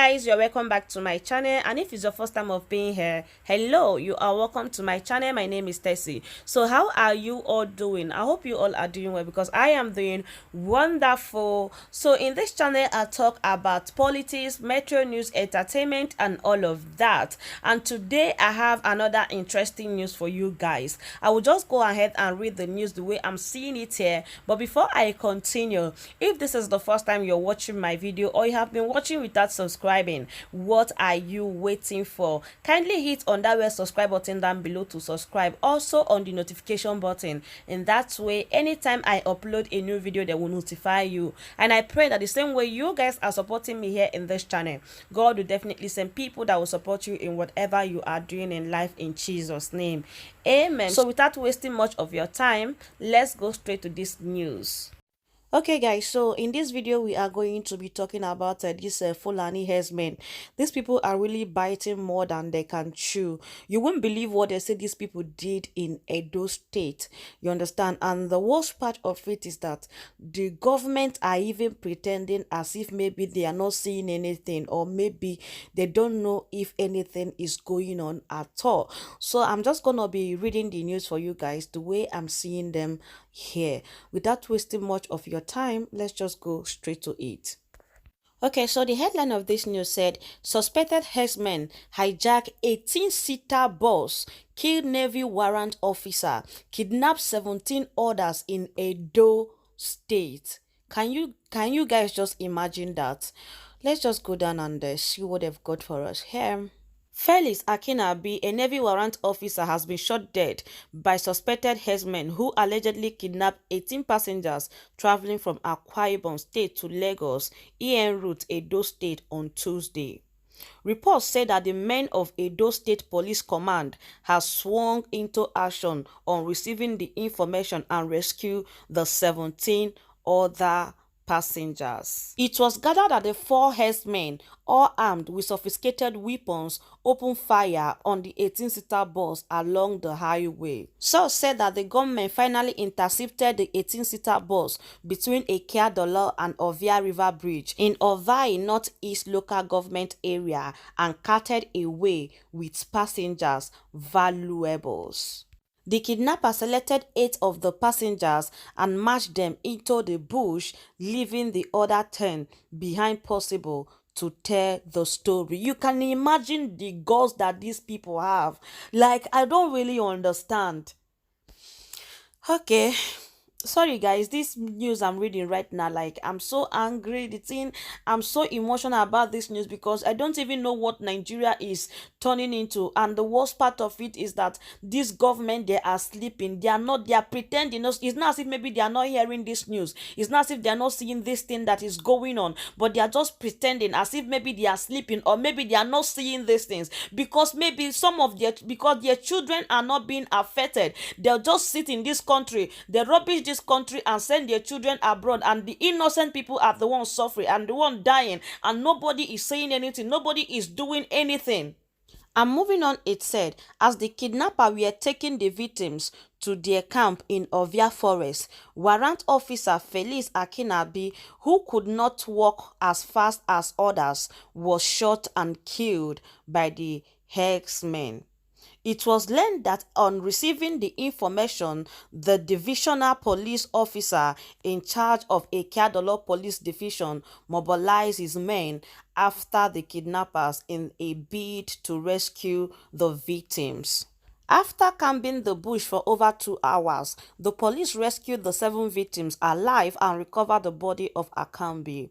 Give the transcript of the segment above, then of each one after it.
guys, you're welcome back to my channel, and if it's your first time of being here, hello, you are welcome to my channel. My name is Tessie. So how are you all doing? I hope you all are doing well, because I am doing wonderful. So in this channel I talk about politics, metro news, entertainment, and all of that. And today I have another interesting news for you guys. I will just go ahead and read the news the way I'm seeing it here. But before I continue, if this is the first time you're watching my video, or you have been watching without subscribing, what are you waiting for? Kindly hit on that red subscribe button down below to subscribe, also on the notification button. In that way, anytime I upload a new video, they will notify you. And I pray that the same way you guys are supporting me here in this channel, God will definitely send people that will support you in whatever you are doing in life, in Jesus' name. Amen. So without wasting much of your time, let's go straight to this news. Okay guys, so in this video we are going to be talking about these Fulani herdsmen. These people are really biting more than they can chew. You won't believe what they say these people did in Edo State. You understand? And the worst part of it is that the government are even pretending as if maybe they are not seeing anything, or maybe they don't know if anything is going on at all. So I'm just gonna be reading the news for you guys the way I'm seeing them here. Without wasting much of your time, let's just go straight to it. Okay, so the headline of this news said, suspected herdsmen hijack 18-seater bus, kill Navy warrant officer, kidnap 17 others in Edo State. Can you guys just imagine that? Let's just go down and see what they've got for us here. Felix Akinabi, a Navy warrant officer, has been shot dead by suspected herdsmen who allegedly kidnapped 18 passengers traveling from Akwa Ibom State to Lagos EN route Edo State on Tuesday. Reports say that the men of Edo State Police Command have swung into action on receiving the information and rescue the 17 other passengers. It was gathered that the 4 herdsmen, all armed with sophisticated weapons, opened fire on the 18-seater bus along the highway. Sources said that the gunmen finally intercepted the 18-seater bus between Ekeadola and Ovia River Bridge in Ovai Northeast local government area and carted away with passengers' valuables. The kidnappers selected 8 of the passengers and marched them into the bush, leaving the other 10 behind possible to tell the story. You can imagine the guts that these people have. Like, I don't really understand. Okay. Sorry guys, this news I'm reading right now, like, I'm so angry. I'm so emotional about this news, because I don't even know what Nigeria is turning into. And the worst part of it is that this government, they are sleeping. They are pretending. It's not as if maybe they are not hearing this news. It's not as if they are not seeing this thing that is going on, but they are just pretending as if maybe they are sleeping, or maybe they are not seeing these things, because maybe because their children are not being affected. They'll just sit in this country, they rubbish this country and send their children abroad, and the innocent people are the ones suffering and the one dying, and nobody is saying anything, nobody is doing anything. And moving on, it said, as the kidnapper were taking the victims to their camp in Ovia Forest, warrant officer Felix Akinabi, who could not walk as fast as others, was shot and killed by the herdsmen. It was learned that on receiving the information, the divisional police officer in charge of Ekeadola Police Division mobilized his men after the kidnappers in a bid to rescue the victims. After camping the bush for over 2 hours, the police rescued the 7 victims alive and recovered the body of Akambi.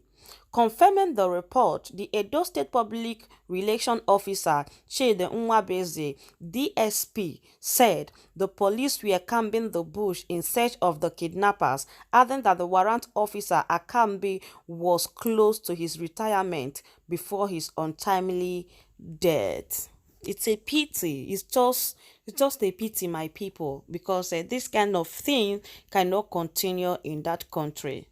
Confirming the report, the Edo State Public Relations Officer Chede Nwabeze, DSP, said the police were camping the bush in search of the kidnappers, adding that the warrant officer Akambi was close to his retirement before his untimely death. It's a pity. It's just a pity, my people, because this kind of thing cannot continue in that country.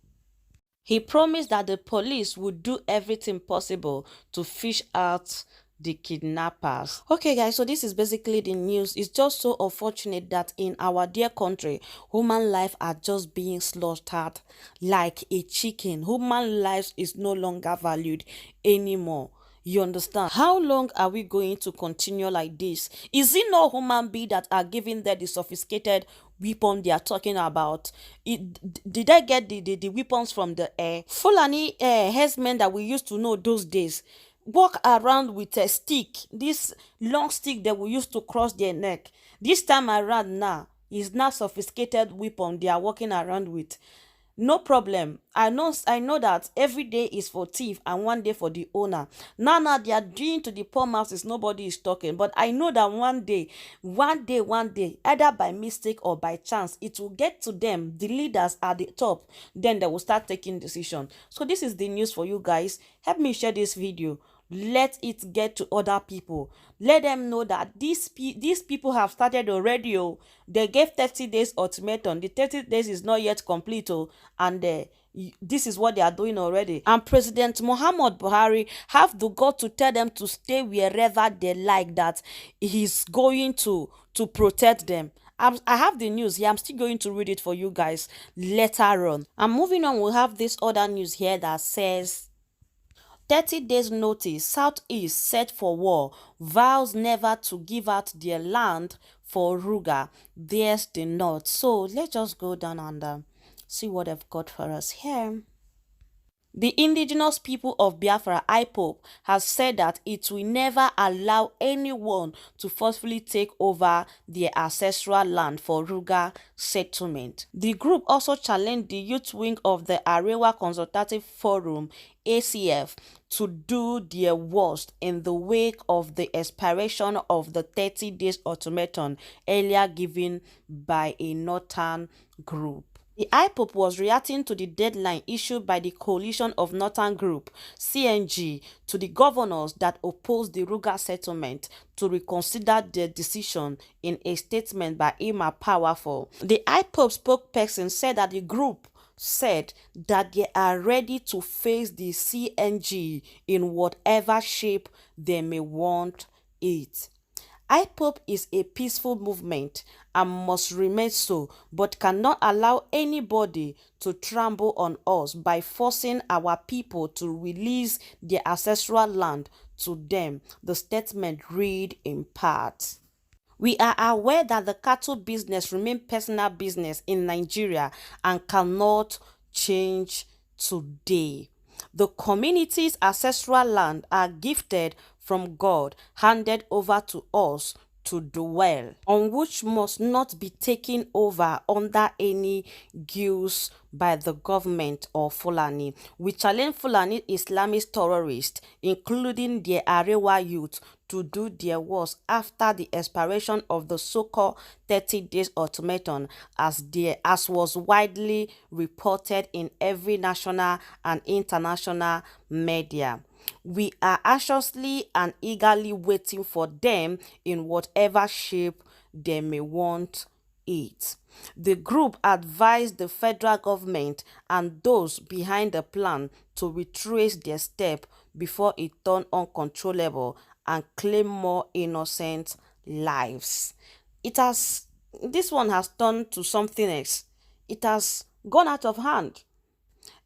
He promised that the police would do everything possible to fish out the kidnappers. Okay guys, so this is basically the news. It's just so unfortunate that in our dear country, human life are just being slaughtered like a chicken. Human life is no longer valued anymore. You understand? How long are we going to continue like this? Is it no human being that are giving them the sophisticated weapon they are talking about? Did I get the weapons from the air? Fulani herdsmen that we used to know those days walk around with a stick, this long stick that we used to cross their neck. This time around now is now sophisticated weapon they are walking around with. No problem. I know that every day is for thief and one day for the owner. Now they are doing to the poor masses, nobody is talking. But I know that one day, either by mistake or by chance, it will get to them, the leaders at the top. Then they will start taking decision. So this is the news for you guys. Help me share this video. Let it get to other people. Let them know that these people have started already. Oh, they gave 30 days ultimatum. The 30 days is not yet complete. Oh, and this is what they are doing already. And President Muhammad Buhari have the gut to tell them to stay wherever they like, that he's going to protect them. I have the news here. I'm still going to read it for you guys later on. And moving on, we have this other news here that says 30 days notice, Southeast set for war, vows never to give out their land for Ruga. There's the North. So let's just go down and see what they've got for us here. The indigenous people of Biafra, IPOB, has said that it will never allow anyone to forcefully take over their ancestral land for Ruga settlement. The group also challenged the youth wing of the Arewa Consultative Forum, ACF, to do their worst in the wake of the expiration of the 30 days ultimatum earlier given by a northern group. The IPOP was reacting to the deadline issued by the Coalition of Northern Group (CNG) to the governors that opposed the Ruga settlement to reconsider their decision in a statement by Emma Powerful. The IPOP spokesperson said that the group said that they are ready to face the CNG in whatever shape they may want it. IPOP is a peaceful movement and must remain so, but cannot allow anybody to trample on us by forcing our people to release their ancestral land to them, the statement read in part. We are aware that the cattle business remains personal business in Nigeria and cannot change today. The community's ancestral land are gifted from God, handed over to us to dwell, on which must not be taken over under any guise by the government or Fulani. We challenge Fulani Islamist terrorists, including their Arewa youth, to do their worst after the expiration of the so-called 30 days ultimatum, as was widely reported in every national and international media. We are anxiously and eagerly waiting for them in whatever shape they may want it. The group advised the federal government and those behind the plan to retrace their step before it turned uncontrollable and claim more innocent lives. This one has turned to something else. It has gone out of hand.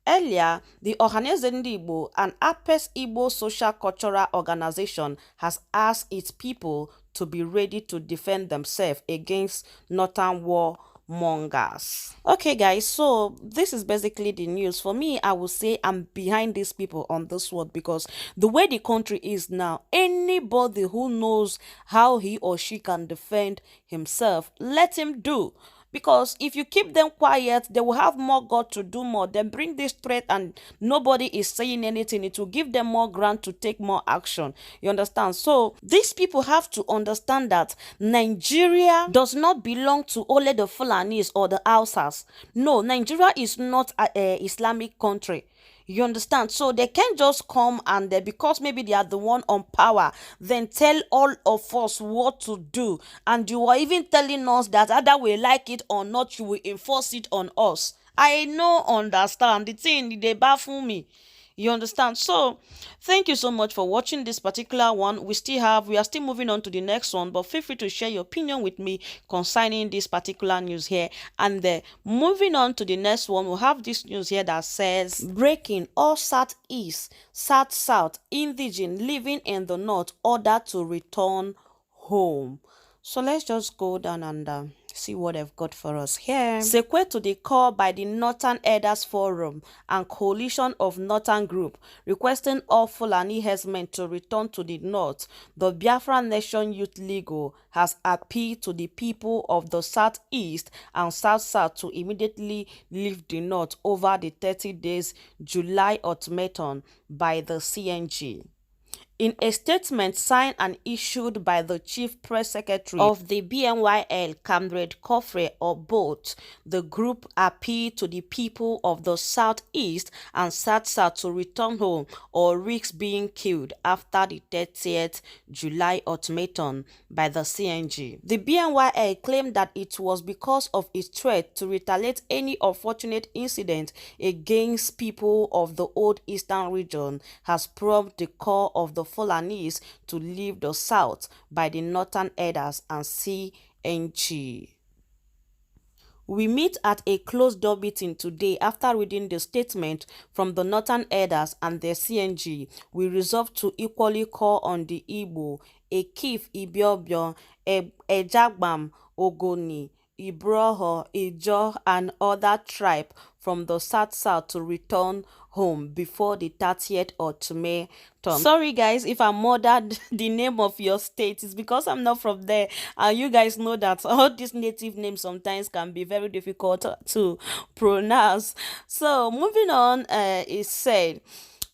Earlier, the Ohaneze Ndị Igbo, an APES Igbo social cultural organization, has asked its people to be ready to defend themselves against northern warmongers. Okay guys, so this is basically the news. For me, I will say I'm behind these people on this one, because the way the country is now, anybody who knows how he or she can defend himself, let him do. Because if you keep them quiet, they will have more God to do more. Then bring this threat and nobody is saying anything. It will give them more ground to take more action. You understand? So these people have to understand that Nigeria does not belong to only the Fulanis or the Hausas. No, Nigeria is not an Islamic country. You understand? So they can't just come and because maybe they are the one on power, then tell all of us what to do. And you are even telling us that either we like it or not, you will enforce it on us. I no understand. The thing, they baffle me. You understand? So, thank you so much for watching this particular one. We are still moving on to the next one, but feel free to share your opinion with me concerning this particular news here. And moving on to the next one, we'll have this news here that says, breaking all Southeast, South indigene living in the North order to return home. So let's just go down and see what they've got for us here. Sequel to the call by the Northern Elders Forum and Coalition of Northern Group requesting all Fulani herdsmen to return to the North, the Biafra Nation Youth League has appealed to the people of the Southeast and South to immediately leave the North over the 30 days July ultimatum by the CNG. In a statement signed and issued by the Chief Press Secretary of the BNYL, Comrade Kofre Obot, the group appealed to the people of the Southeast and South to return home or risk being killed after the 30th July ultimatum by the CNG. The BNYL claimed that it was because of its threat to retaliate any unfortunate incident against people of the old eastern region has prompted the call of the Fulanis to leave the South by the Northern Elders and CNG. We meet at a closed-door meeting today after reading the statement from the Northern Elders and their CNG. We resolve to equally call on the Igbo, Ekif Ibiobio, Ejagbam, Ogoni, Ibroho, Ijo, and other tribe from the South to return home before the 30th ultimatum. Sorry guys if I murdered the name of your state. It's because I'm not from there, and you guys know that all these native names sometimes can be very difficult to pronounce. So moving on, it said,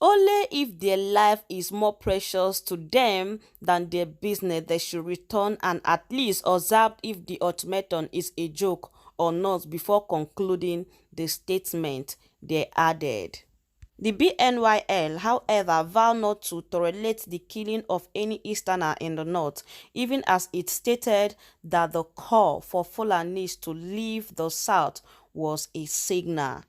only if their life is more precious to them than their business, they should return and at least observe if the ultimatum is a joke or not before concluding the statement, they added. The BNYL, however, vowed not to tolerate the killing of any Easterner in the North, even as it stated that the call for Fulanis to leave the South was a signal.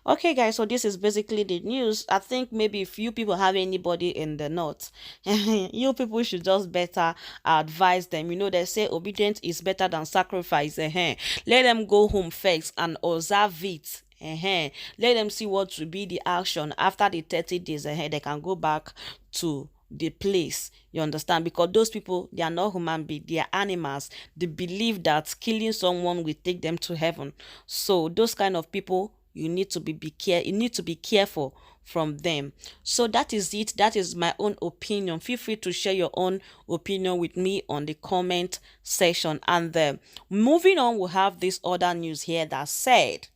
Okay guys, so this is basically the news. I think maybe if you people have anybody in the North, you people should just better advise them. You know, they say obedience is better than sacrifice. Let them go home first and observe it. Let them see what will be the action after the 30 days ahead. They can go back to the place, you understand, because those people, they are not human beings, they are animals. They believe that killing someone will take them to heaven. So those kind of people, you need to be careful from them. So that is it. That is my own opinion. Feel free to share your own opinion with me on the comment section. And moving on, we'll have this other news here that said,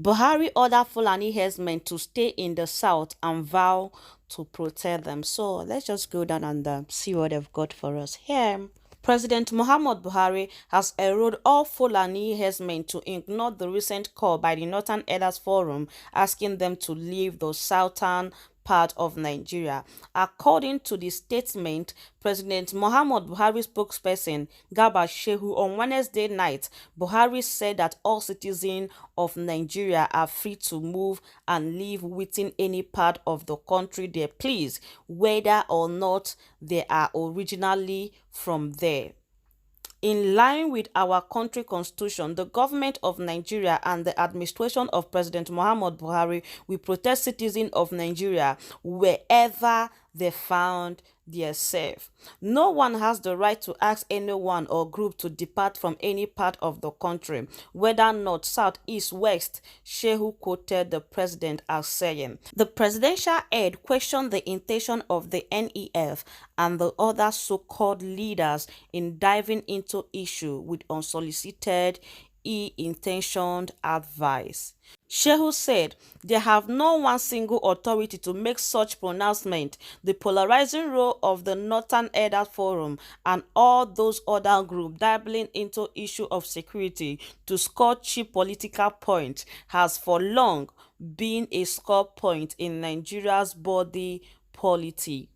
Buhari ordered Fulani herdsmen to stay in the South and vow to protect them. So let's just go down and see what they've got for us here. President Muhammad Buhari has urged all Fulani herdsmen to ignore the recent call by the Northern Elders Forum asking them to leave the southern part of Nigeria. According to the statement, President Muhammad Buhari's spokesperson Garba Shehu on Wednesday night, Buhari said that all citizens of Nigeria are free to move and live within any part of the country they please, whether or not they are originally from there. In line with our country constitution, the government of Nigeria and the administration of President Muhammad Buhari will protect citizens of Nigeria wherever they found themselves. No one has the right to ask anyone or group to depart from any part of the country, whether north, south, east, west, Shehu quoted the president as saying. The presidential aide questioned the intention of the NEF and the other so-called leaders in diving into issue with unsolicited, ill-intentioned advice. Shehu said, they have no one single authority to make such pronouncement. The polarizing role of the Northern Elders Forum and all those other groups dabbling into issue of security to score cheap political points has for long been a score point in Nigeria's body politic.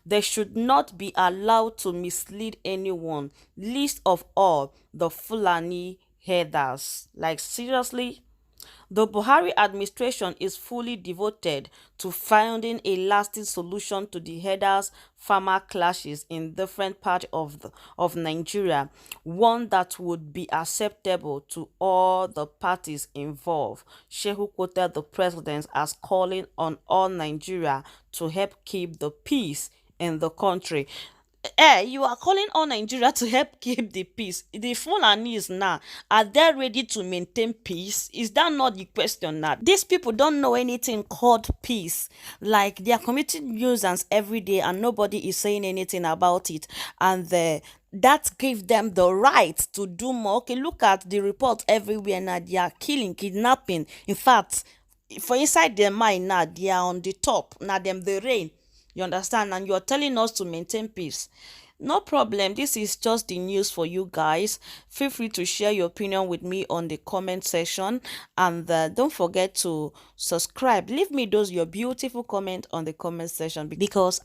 They should not be allowed to mislead anyone, least of all the Fulani herders. Like seriously? The Buhari administration is fully devoted to finding a lasting solution to the herders-farmer clashes in different parts of Nigeria, one that would be acceptable to all the parties involved. Shehu quoted the president as calling on all Nigeria to help keep the peace in the country. You are calling on Nigeria to help keep the peace. The Fulanis now, are they ready to maintain peace? Is that not the question now? These people don't know anything called peace. Like, they are committing nuisance every day and nobody is saying anything about it. And that gave them the right to do more. Okay, look at the report everywhere now. They are killing, kidnapping. In fact, for inside their mind now, they are on the top. Now them the reign. You understand? And you're telling us to maintain peace. No problem. This is just the news for you guys. Feel free to share your opinion with me on the comment section. And don't forget to subscribe. Leave me those your beautiful comment on the comment section because